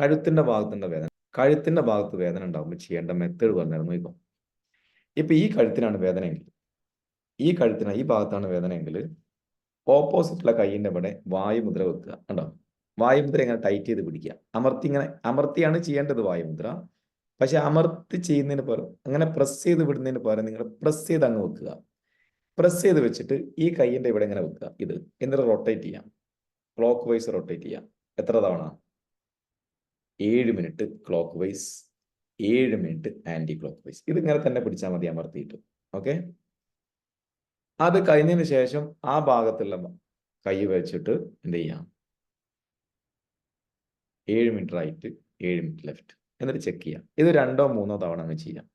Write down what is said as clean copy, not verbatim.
കഴുത്തിന്റെ ഭാഗത്തിന്റെ വേദന. കഴുത്തിന്റെ ഭാഗത്ത് വേദന ഉണ്ടാകുമ്പോൾ ചെയ്യേണ്ട മെത്തേഡ് പറഞ്ഞിരുന്നു. ഇപ്പം ഇപ്പൊ ഈ കഴുത്തിനാണ് വേദനയെങ്കിൽ, ഈ ഭാഗത്താണ് വേദനയെങ്കിൽ ഓപ്പോസിറ്റുള്ള കൈയിന്റെ ഇവിടെ വായുമുദ്ര വെക്കുക. കണ്ടോ? വായുമുദ്ര ഇങ്ങനെ ടൈറ്റ് ചെയ്ത് പിടിക്കുക. അമർത്തിയാണ് ചെയ്യേണ്ടത് വായുമുദ്ര. പക്ഷെ അമർത്തി ചെയ്യുന്നതിന് പകരം അങ്ങനെ പ്രസ് ചെയ്ത് വിടുന്നതിന് പകരം നിങ്ങൾ പ്രസ് ചെയ്ത് അങ്ങ് വെക്കുക. പ്രസ് ചെയ്ത് വെച്ചിട്ട് ഈ കൈയിന്റെ ഇവിടെ ഇങ്ങനെ വെക്കുക. എന്നിട്ട് റൊട്ടേറ്റ് ചെയ്യാം. ക്ലോക്ക് വൈസ് റൊട്ടേറ്റ് ചെയ്യാം. എത്ര തവണ? 7 minute clockwise, 7 minute anticlockwise. ഇതിങ്ങനെ തന്നെ പിടിച്ചാൽ മതി അമർത്തിയിട്ട്. ഓക്കെ. അത് കഴിഞ്ഞതിന് ശേഷം ആ ഭാഗത്തുള്ള കൈ വെച്ചിട്ട് എന്ത് ചെയ്യാം? 7 മിനിറ്റ് റൈറ്റ്, 7 മിനിറ്റ് ലെഫ്റ്റ്, എന്നിട്ട് ചെക്ക് ചെയ്യാം. ഇത് 2 or 3 തവണ അങ്ങ് ചെയ്യാം.